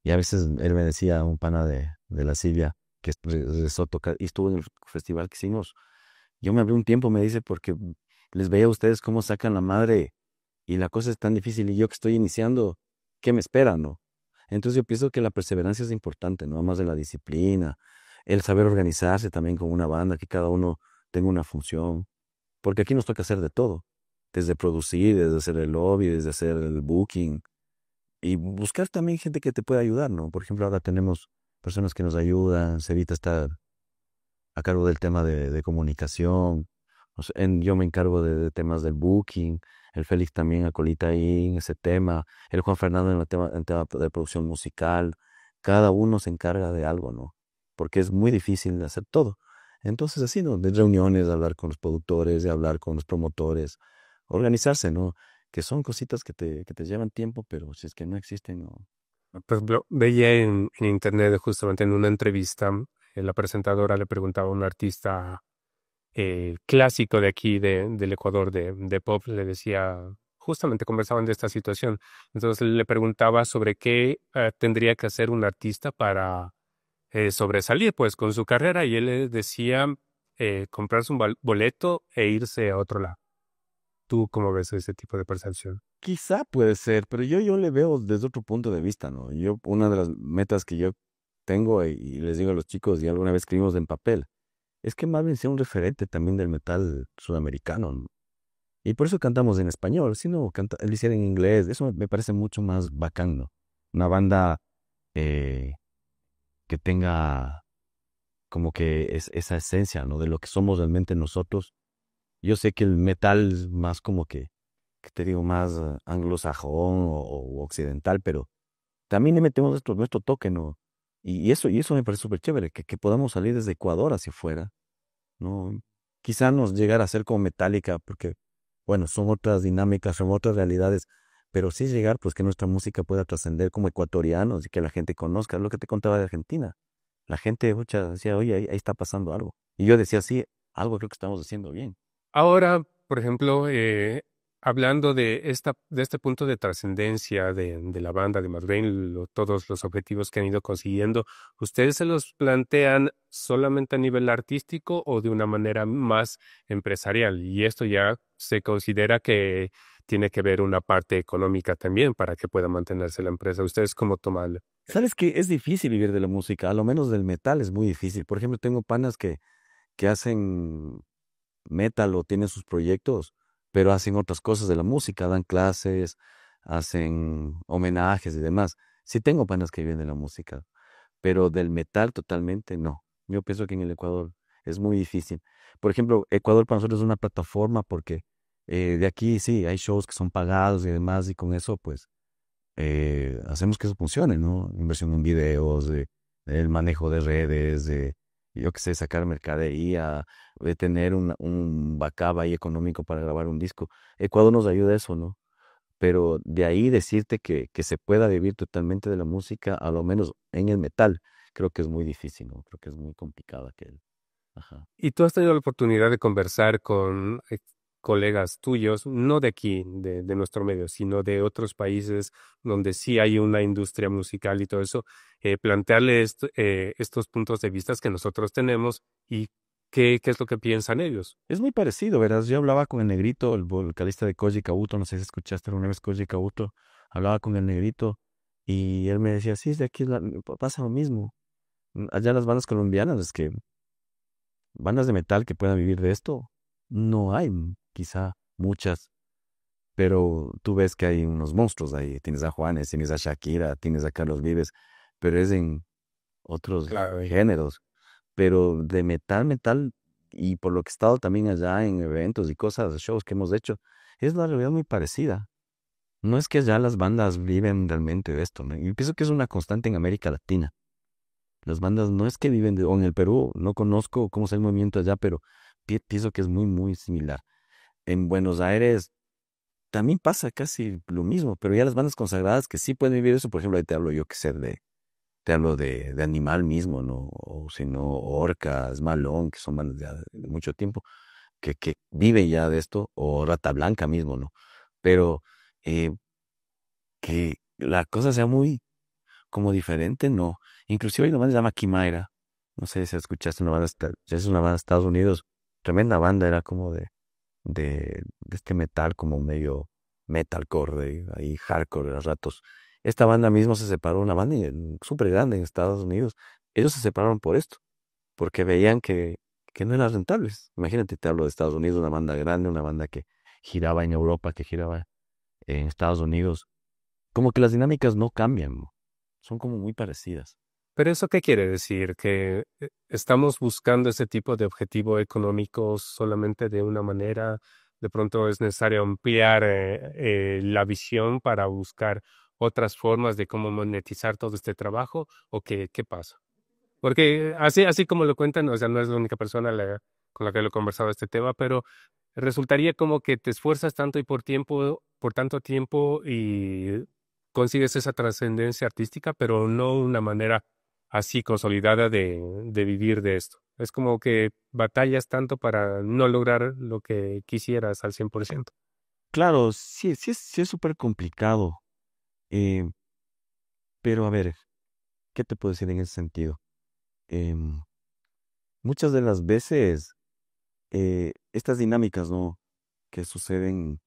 Y a veces él me decía, un pana de la Silvia, que regresó a tocar y estuvo en el festival que hicimos. Yo me abrí un tiempo, me dice, porque les veía a ustedes cómo sacan la madre y la cosa es tan difícil y yo que estoy iniciando, ¿qué me espera, no? Entonces yo pienso que la perseverancia es importante, no más de la disciplina, el saber organizarse también con una banda, que cada uno tenga una función, porque aquí nos toca hacer de todo, desde producir, desde hacer el lobby, desde hacer el booking, y buscar también gente que te pueda ayudar, ¿no? Por ejemplo, ahora tenemos personas que nos ayudan, Cevita está a cargo del tema de comunicación, o sea, yo me encargo de temas del booking, el Félix también acolita ahí en ese tema, el Juan Fernando en tema de producción musical, cada uno se encarga de algo, ¿no? Porque es muy difícil hacer todo. Entonces así, ¿no? De reuniones, de hablar con los productores, de hablar con los promotores, organizarse, ¿no? Que son cositas que te llevan tiempo, pero si es que no existen, no. Por ejemplo, veía en internet justamente en una entrevista, la presentadora le preguntaba a un artista clásico de aquí, del Ecuador, de pop, le decía, justamente conversaban de esta situación. Entonces le preguntaba sobre qué tendría que hacer un artista para sobresalir, pues, con su carrera, y él le decía comprarse un boleto e irse a otro lado. ¿Tú cómo ves ese tipo de percepción? Quizá puede ser, pero yo le veo desde otro punto de vista, ¿no? Yo, una de las metas que yo tengo y les digo a los chicos, y alguna vez escribimos en papel, es que Marvin sea un referente también del metal sudamericano, ¿no? Y por eso cantamos en español, si no, él hiciera en inglés, eso me parece mucho más bacán, ¿no? Una banda eh, que tenga como que esa esencia, ¿no? De lo que somos realmente nosotros. Yo sé que el metal es más como que te digo, más anglosajón o occidental, pero también le metemos nuestro toque, ¿no? Y eso me parece súper chévere, que podamos salir desde Ecuador hacia afuera, ¿no? Quizá nos llegara a ser como Metallica, porque, bueno, son otras dinámicas, son otras realidades, pero sí llegar, pues que nuestra música pueda trascender como ecuatorianos y que la gente conozca, es lo que te contaba de Argentina. La gente, mucha, decía, oye, ahí está pasando algo. Y yo decía, sí, algo creo que estamos haciendo bien. Ahora, por ejemplo, hablando de este punto de trascendencia de la banda de McBain, todos los objetivos que han ido consiguiendo, ¿ustedes se los plantean solamente a nivel artístico o de una manera más empresarial? Y esto ya se considera que tiene que ver una parte económica también para que pueda mantenerse la empresa. ¿Ustedes cómo toman? ¿Sabes que es difícil vivir de la música? A lo menos del metal es muy difícil. Por ejemplo, tengo panas que hacen metal o tienen sus proyectos, pero hacen otras cosas de la música, dan clases, hacen homenajes y demás. Sí tengo panas que viven de la música, pero del metal totalmente no. Yo pienso que en el Ecuador es muy difícil. Por ejemplo, Ecuador para nosotros es una plataforma porque de aquí sí, hay shows que son pagados y demás, y con eso pues hacemos que eso funcione, ¿no? Inversión en videos, el manejo de redes, yo qué sé, sacar mercadería, de tener un backup ahí económico para grabar un disco. Ecuador nos ayuda a eso, ¿no? Pero de ahí decirte que se pueda vivir totalmente de la música, a lo menos en el metal, creo que es muy difícil, ¿no? Creo que es muy complicado aquel. Ajá. ¿Y tú has tenido la oportunidad de conversar con colegas tuyos, no de aquí, de nuestro medio, sino de otros países donde sí hay una industria musical y todo eso, plantearle estos puntos de vista que nosotros tenemos y qué es lo que piensan ellos? Es muy parecido, ¿verdad? Yo hablaba con el Negrito, el vocalista de Koji Kabuto, no sé si escuchaste alguna vez Koji Kabuto, hablaba con el Negrito y él me decía, sí, de aquí pasa lo mismo. Allá las bandas colombianas, es que bandas de metal que puedan vivir de esto, no hay, quizá muchas, pero tú ves que hay unos monstruos ahí. Tienes a Juanes, tienes a Shakira, tienes a Carlos Vives, pero es en otros Claro. géneros. Pero de metal, metal, y por lo que he estado también allá en eventos y cosas, shows que hemos hecho, es la realidad muy parecida. No es que allá las bandas viven realmente de esto, ¿no? Y pienso que es una constante en América Latina. Las bandas no es que viven o en el Perú, no conozco cómo es el movimiento allá, pero pienso que es muy, muy similar. En Buenos Aires también pasa casi lo mismo, pero ya las bandas consagradas que sí pueden vivir eso, por ejemplo, ahí te hablo yo que sé te hablo de Animal mismo, ¿no? O si no, Orcas, Malón, que son bandas ya de mucho tiempo, que viven ya de esto, o Rata Blanca mismo, ¿no? Pero eh, que la cosa sea muy como diferente, no. Inclusive hay una banda que se llama Kimaira, no sé si escuchaste una banda, es una banda de Estados Unidos, tremenda banda, era como de este metal como medio metalcore, ahí hardcore a ratos. Esta banda mismo se separó, una banda súper grande en Estados Unidos. Ellos se separaron por esto, porque veían que no eran rentables. Imagínate, te hablo de Estados Unidos, una banda grande, una banda que giraba en Europa, que giraba en Estados Unidos. Como que las dinámicas no cambian, ¿no? Son como muy parecidas. Pero ¿eso qué quiere decir? ¿Que estamos buscando ese tipo de objetivo económico solamente de una manera? ¿De pronto es necesario ampliar la visión para buscar otras formas de cómo monetizar todo este trabajo? ¿O qué pasa? Porque así como lo cuentan, o sea, no es la única persona con la que lo he conversado este tema, pero resultaría como que te esfuerzas tanto y por tanto tiempo y consigues esa trascendencia artística, pero no una manera así consolidada de vivir de esto. Es como que batallas tanto para no lograr lo que quisieras al 100%. Claro, sí, sí es súper complicado. eh, pero a ver, ¿qué te puedo decir en ese sentido? Em, Muchas de las veces estas dinámicas, ¿no? Que suceden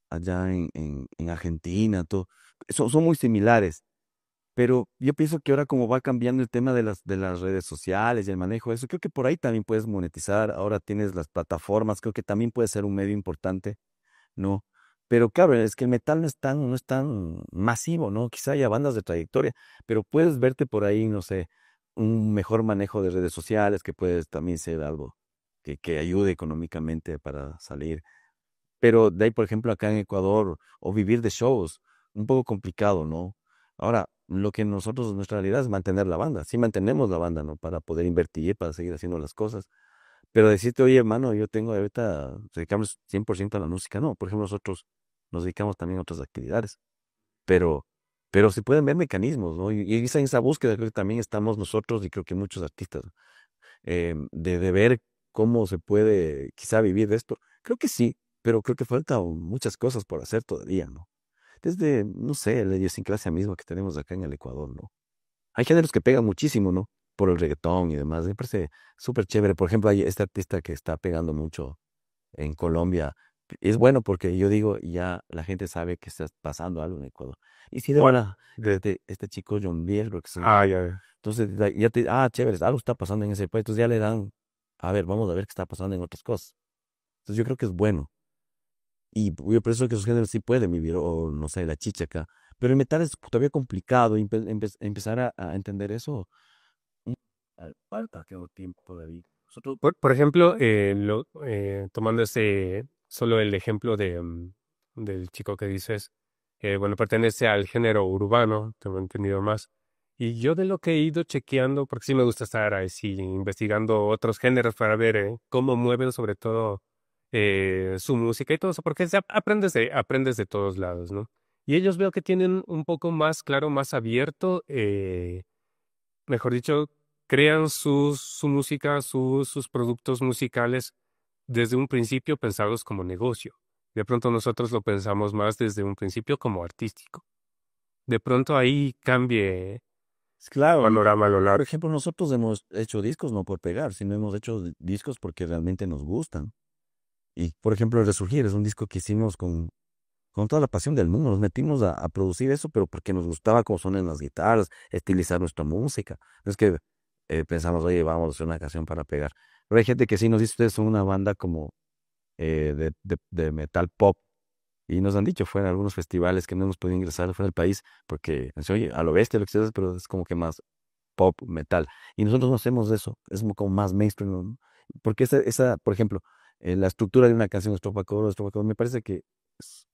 allá en Argentina, todo, son muy similares, pero yo pienso que ahora como va cambiando el tema de las redes sociales y el manejo de eso, creo que por ahí también puedes monetizar, ahora tienes las plataformas, creo que también puede ser un medio importante, ¿no? Pero claro, es que el metal no es tan masivo, ¿no? Quizá haya bandas de trayectoria, pero puedes verte por ahí, no sé, un mejor manejo de redes sociales, que puedes también ser algo que ayude económicamente para salir. Pero de ahí, por ejemplo, acá en Ecuador, o vivir de shows, un poco complicado, ¿no? Ahora, lo que nosotros, nuestra realidad es mantener la banda. Sí mantenemos la banda, ¿no? Para poder invertir, para seguir haciendo las cosas. Pero decirte, oye, hermano, yo tengo ahorita, dedicamos 100% a la música, no. Por ejemplo, nosotros nos dedicamos también a otras actividades. Pero, pero se pueden ver mecanismos, ¿no? Y en esa búsqueda creo que también estamos nosotros y creo que muchos artistas, de ver cómo se puede quizá vivir de esto. Creo que sí, pero creo que falta muchas cosas por hacer todavía, ¿no? Desde, no sé, la idiosincrasia misma que tenemos acá en el Ecuador, ¿no? Hay géneros que pegan muchísimo, ¿no? Por el reggaetón y demás. Me parece súper chévere. Por ejemplo, hay este artista que está pegando mucho en Colombia. Es bueno porque yo digo, ya la gente sabe que está pasando algo en Ecuador. Y sí, de ¿Cuál? buena, desde este chico John Biel, creo que se llama. Ah, ya. Entonces, chévere, algo está pasando en ese país. Entonces ya le dan, a ver, vamos a ver qué está pasando en otras cosas. Entonces yo creo que es bueno. Y yo pienso que esos géneros sí pueden vivir, o no sé, la chicha acá. Pero el metal es todavía complicado. Empezar a entender eso. mm, Falta que tiempo, David. Por ejemplo, tomando solo el ejemplo del chico que dices, bueno, pertenece al género urbano, tengo entendido más. Y yo de lo que he ido chequeando, porque sí me gusta estar ahí, sí, investigando otros géneros para ver cómo mueven sobre todo su música y todo eso, porque aprendes de todos lados, ¿no? Y ellos veo que tienen un poco más claro, más abierto, mejor dicho, crean su música, sus productos musicales desde un principio pensados como negocio. De pronto nosotros lo pensamos más desde un principio como artístico. De pronto ahí cambie Claro, panorama a lo por largo. ejemplo, nosotros hemos hecho discos no por pegar, sino hemos hecho discos porque realmente nos gustan. Y, por ejemplo, El Resurgir es un disco que hicimos con toda la pasión del mundo. Nos metimos a producir eso, pero porque nos gustaba cómo suenan las guitarras, estilizar nuestra música. No es que pensamos, oye, vamos a hacer una canción para pegar. Pero hay gente que sí nos dice, ustedes son una banda como de metal pop. Y nos han dicho, fuera a algunos festivales que no hemos podido ingresar fuera del país, porque, oye, a lo bestia lo que ustedes, pero es como que más pop, metal. Y nosotros no hacemos eso, es como más mainstream, ¿no? Porque por ejemplo, la estructura de una canción, estrofa, coro, me parece que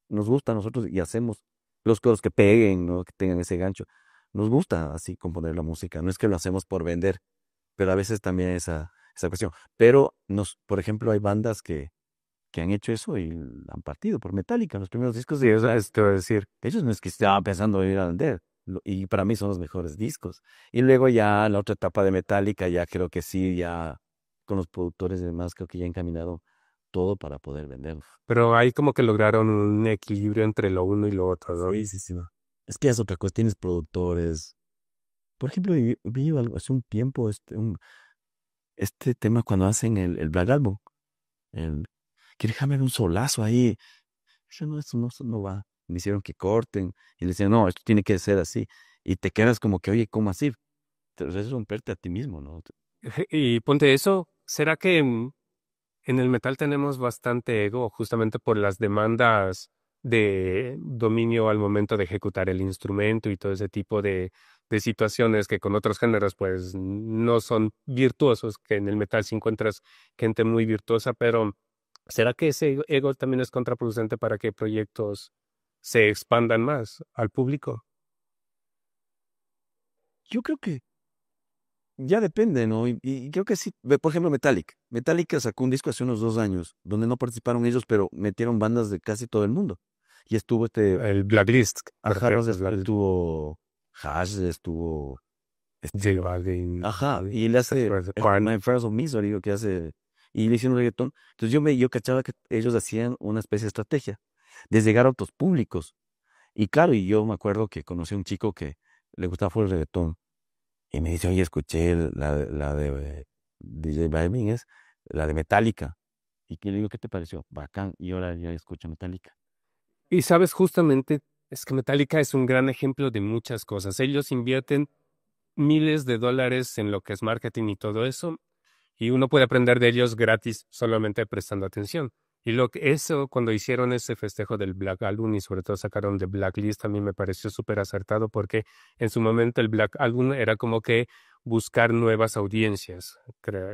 nos gusta a nosotros y hacemos los coros que peguen, ¿no? Que tengan ese gancho. Nos gusta así componer la música, no es que lo hacemos por vender, pero a veces también esa cuestión. Pero por ejemplo, hay bandas que han hecho eso y han partido por Metallica, los primeros discos, y te voy a decir, ellos no es que estaban pensando en ir a vender, y para mí son los mejores discos. Y luego ya la otra etapa de Metallica, ya creo que sí, ya con los productores y demás, creo que ya han encaminado todo para poder venderlo. Pero ahí como que lograron un equilibrio entre lo uno y lo otro, ¿no? Sí, sí, sí. No. Es que es otra cosa, tienes productores. Por ejemplo, vi algo hace un tiempo este tema cuando hacen el Black Album, el, que déjame ver un solazo ahí. Eso no va. Me hicieron que corten y le decían, no, esto tiene que ser así. Y te quedas como que, oye, ¿cómo así? Es romperte a ti mismo, ¿no? Y ponte eso, ¿será que en el metal tenemos bastante ego justamente por las demandas de dominio al momento de ejecutar el instrumento y todo ese tipo de situaciones que con otros géneros pues no son virtuosos, que en el metal sí encuentras gente muy virtuosa, pero ¿será que ese ego también es contraproducente para que proyectos se expandan más al público? Yo creo que ya depende, ¿no? Y creo que sí. Por ejemplo, Metallica. Metallica sacó un disco hace unos 2 años, donde no participaron ellos, pero metieron bandas de casi todo el mundo. Y estuvo El Blacklist, me ajá, refiero, entonces Blacklist. estuvo Hash, estuvo, J Balvin, ajá, y él hace Juan. My Friends of Misery, digo que hace, y le hicieron un reggaetón. Entonces yo cachaba que ellos hacían una especie de estrategia de llegar a otros públicos. Y claro, y yo me acuerdo que conocí a un chico que le gustaba full el reggaetón. Y me dice, oye, escuché la de DJ Balvin, es la de Metallica. Y que le digo, ¿qué te pareció? Bacán. Y ahora ya escucho Metallica. Y sabes, justamente, es que Metallica es un gran ejemplo de muchas cosas. Ellos invierten miles de dólares en lo que es marketing y todo eso, y uno puede aprender de ellos gratis solamente prestando atención. Y eso, cuando hicieron ese festejo del Black Album y sobre todo sacaron de Blacklist, a mí me pareció súper acertado porque en su momento el Black Album era como que buscar nuevas audiencias.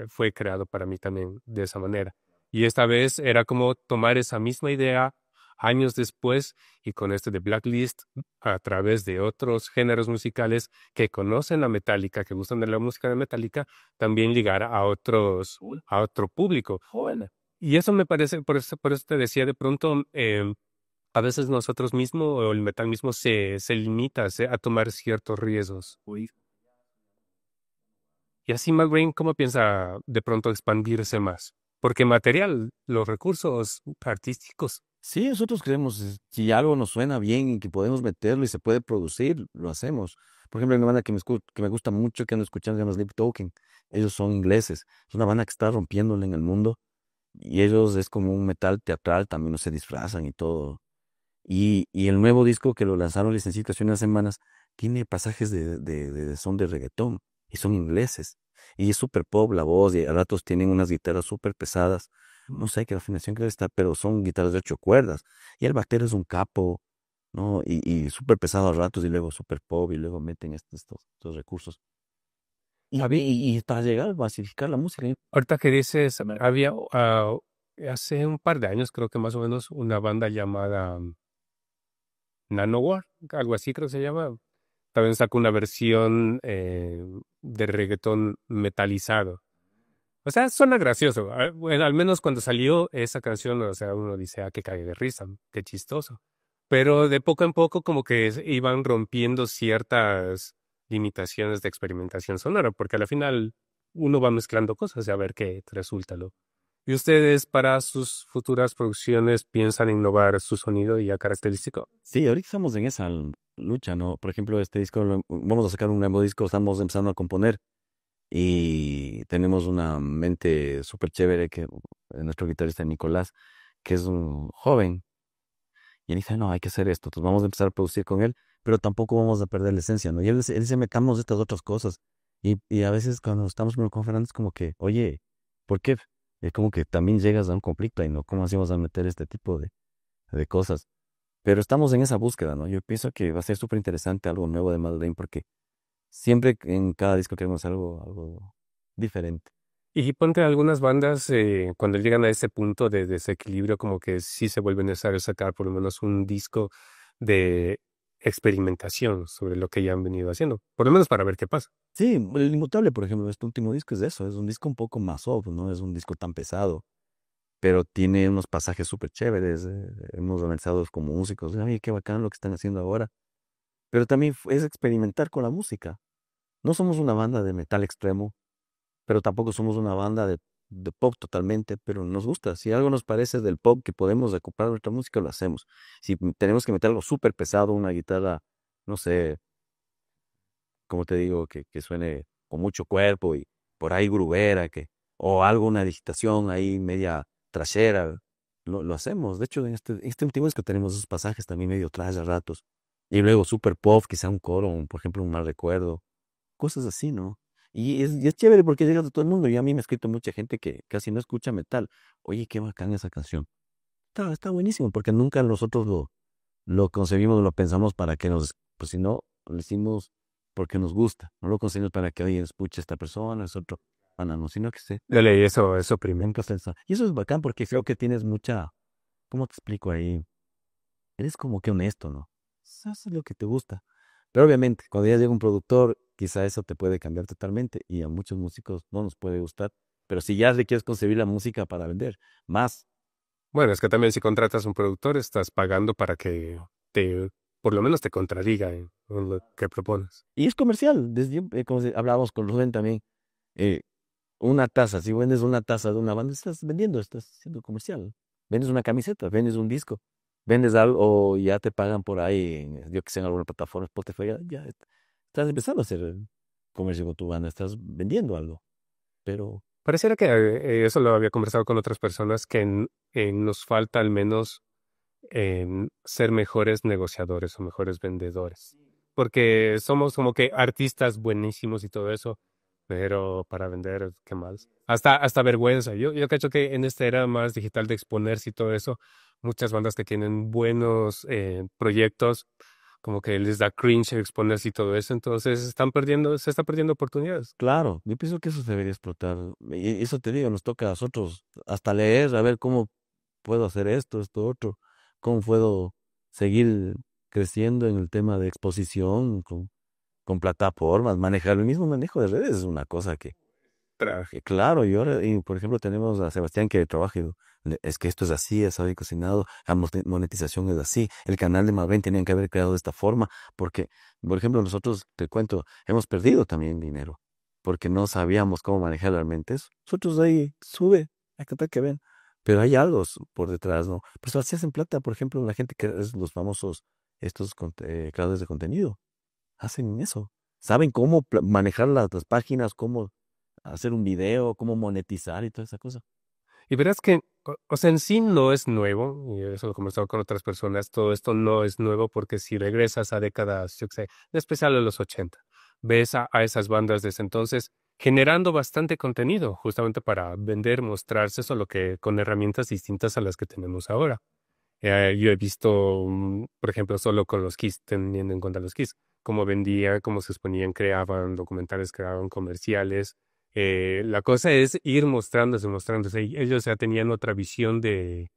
Fue creado para mí también de esa manera. Y esta vez era como tomar esa misma idea años después y con este de Blacklist a través de otros géneros musicales que conocen la Metallica, que gustan de la música de Metallica, también llegar a otro público. Joven. Y eso me parece, por eso te decía de pronto, a veces nosotros mismos o el metal mismo se limita a tomar ciertos riesgos. Y así McBrain, ¿cómo piensa de pronto expandirse más? Porque material, los recursos artísticos. Sí, nosotros creemos, si algo nos suena bien y que podemos meterlo y se puede producir, lo hacemos. Por ejemplo, hay una banda que me gusta mucho, que ando escuchando, se llama Sleep Token. Ellos son ingleses. Es una banda que está rompiéndole en el mundo. Y ellos es como un metal teatral, también no se disfrazan y todo. Y el nuevo disco que lo lanzaron licenciado hace unas semanas tiene pasajes de son de reggaetón y son ingleses. Y es súper pop la voz y a ratos tienen unas guitarras súper pesadas. No sé qué afinación que está, pero son guitarras de 8 cuerdas. Y el batero es un capo, ¿no? Y súper pesado a ratos y luego súper pop y luego meten estos recursos. Y para llegar a masificar la música. Ahorita que dices, había hace un par de años, creo que más o menos, una banda llamada Nanowar, algo así creo que se llama. También sacó una versión de reggaetón metalizado. O sea, suena gracioso. Bueno, al menos cuando salió esa canción, o sea, uno dice, ah, qué cague de risa, qué chistoso. Pero de poco en poco como que iban rompiendo ciertas limitaciones de experimentación sonora, porque al final uno va mezclando cosas y a ver qué resulta, ¿no? ¿Y ustedes para sus futuras producciones piensan innovar su sonido y ya característico? Sí, ahorita estamos en esa lucha, ¿no? Por ejemplo, este disco, vamos a sacar un nuevo disco, estamos empezando a componer y tenemos una mente súper chévere que nuestro guitarrista Nicolás, que es un joven, y él dice, no, hay que hacer esto, entonces vamos a empezar a producir con él, pero tampoco vamos a perder la esencia, ¿no? Y él dice, metamos estas otras cosas. Y a veces cuando estamos con Fernando es como que, oye, ¿por qué? Es como que también llegas a un conflicto y no, ¿cómo hacemos a meter este tipo de cosas? Pero estamos en esa búsqueda, ¿no? Yo pienso que va a ser súper interesante algo nuevo de Madeleine porque siempre en cada disco queremos algo diferente. Y ponte algunas bandas, cuando llegan a ese punto de desequilibrio, como que sí se vuelve necesario sacar por lo menos un disco de experimentación sobre lo que ya han venido haciendo, por lo menos para ver qué pasa. Sí, el Inmutable, por ejemplo, este último disco es eso, es un disco un poco más soft, no es un disco tan pesado, pero tiene unos pasajes súper chéveres, hemos analizado como músicos, oye, qué bacán lo que están haciendo ahora, pero también es experimentar con la música. No somos una banda de metal extremo, pero tampoco somos una banda de pop totalmente, pero nos gusta. Si algo nos parece del pop que podemos recuperar nuestra música, lo hacemos. Si tenemos que meter algo súper pesado, una guitarra, no sé, como te digo, que suene con mucho cuerpo y por ahí grubera, o algo, una digitación ahí media trashera, lo hacemos. De hecho, en este último es que tenemos esos pasajes también medio trash a ratos. Y luego super pop, quizá un coro, por ejemplo, un mal recuerdo, cosas así, ¿no? Y es chévere porque llega a todo el mundo. Y a mí me ha escrito mucha gente que casi no escucha metal. Oye, qué bacán esa canción. Está buenísimo porque nunca nosotros lo concebimos, lo pensamos para que pues si no, lo hicimos porque nos gusta. No lo concebimos para que, oye, escuche esta persona, es otro. No, sino que se Yo leí eso primero. nunca se Y eso es bacán porque creo que tienes mucha, ¿cómo te explico ahí? Eres como que honesto, ¿no? Haces lo que te gusta. Pero obviamente, cuando ya llega un productor, quizá eso te puede cambiar totalmente y a muchos músicos no nos puede gustar. Pero si ya le quieres concebir la música para vender, más. Bueno, es que también si contratas un productor, estás pagando para que te, por lo menos te contradiga en lo que propones. Y es comercial. Como hablábamos con Rubén también, eh, una taza, si vendes una taza de una banda, estás vendiendo, estás siendo comercial. Vendes una camiseta, vendes un disco, vendes algo o ya te pagan por ahí, yo que sé, en alguna plataforma, Spotify, ya estás empezando a hacer comercio con tu banda, estás vendiendo algo. Pero Pareciera que eso lo había conversado con otras personas, que nos falta al menos ser mejores negociadores o mejores vendedores. Porque somos como que artistas buenísimos y todo eso, pero para vender, qué más. Hasta vergüenza. Yo cacho que en esta era más digital de exponerse y todo eso, muchas bandas que tienen buenos proyectos, como que les da cringe exponerse y todo eso, entonces se están perdiendo oportunidades. claro, yo pienso que eso se debería explotar. Y eso te digo, nos toca a nosotros hasta leer, a ver cómo puedo hacer esto, otro, cómo puedo seguir creciendo en el tema de exposición con plataformas, manejar el mismo manejo de redes es una cosa Traje. claro, y por ejemplo tenemos a Sebastián que trabaja, y es que esto es así, es así cocinado, la monetización es así, el canal de Malven tenían que haber creado de esta forma, porque, por ejemplo, nosotros, te cuento, hemos perdido también dinero, porque no sabíamos cómo manejar realmente eso. Nosotros ahí sube, hay que ven, pero hay algo por detrás, ¿no? Pues así hacen plata, por ejemplo, la gente que es los famosos, estos creadores de contenido, hacen eso, saben cómo manejar las páginas, cómo hacer un video, cómo monetizar y toda esa cosa. Y verás que, o sea, en sí no es nuevo, y eso lo he conversado con otras personas, todo esto no es nuevo porque si regresas a décadas, yo qué sé, en especial a los 80, ves a esas bandas desde entonces generando bastante contenido, justamente para vender, mostrarse, solo que con herramientas distintas a las que tenemos ahora. Yo he visto, por ejemplo, solo con los Kiss, teniendo en cuenta los Kiss. cómo vendían, cómo se exponían, creaban documentales, creaban comerciales. La cosa es ir mostrándose. Y ellos ya tenían otra visión de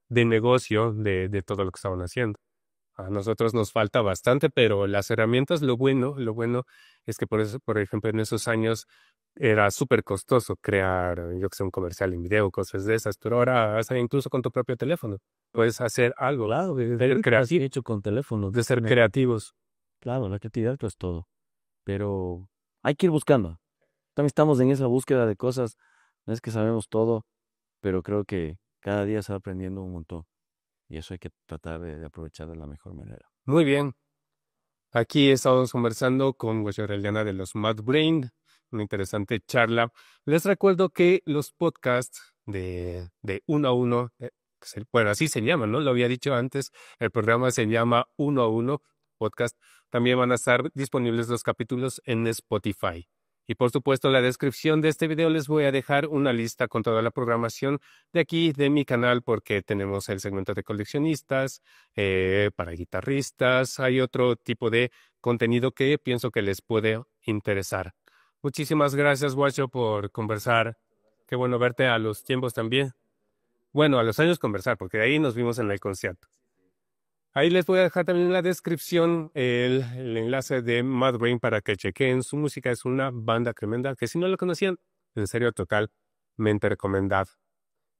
negocio de todo lo que estaban haciendo. A nosotros nos falta bastante, pero las herramientas, lo bueno es que por eso, por ejemplo, en esos años era súper costoso crear, yo que sé, un comercial en video, cosas de esas, pero ahora, hasta incluso con tu propio teléfono, puedes hacer algo, Claro, así hecho con teléfonos. de ser creativos. Claro, la creatividad lo es todo. Pero hay que ir buscando. También estamos en esa búsqueda de cosas. No es que sabemos todo, pero creo que cada día se va aprendiendo un montón. Y eso hay que tratar de aprovechar de la mejor manera. Muy bien. Aquí estamos conversando con Eliana de los Mad Brain, una interesante charla. Les recuerdo que los podcasts de uno a uno, bueno, así se llaman, ¿no? Lo había dicho antes, el programa se llama Uno a Uno Podcast. También van a estar disponibles los capítulos en Spotify. Y por supuesto, en la descripción de este video les voy a dejar una lista con toda la programación de aquí, de mi canal, porque tenemos el segmento de coleccionistas, para guitarristas, hay otro tipo de contenido que pienso que les puede interesar. Muchísimas gracias, Guacho, por conversar. Qué bueno verte a los tiempos también. Bueno, a los años conversar, porque de ahí nos vimos en el concierto. Ahí les voy a dejar también en la descripción el enlace de Mad Brain para que chequen su música. Es una banda tremenda que si no lo conocían, en serio, totalmente recomendado.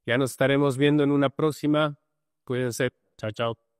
Ya nos estaremos viendo en una próxima. Cuídense. Chao, chao.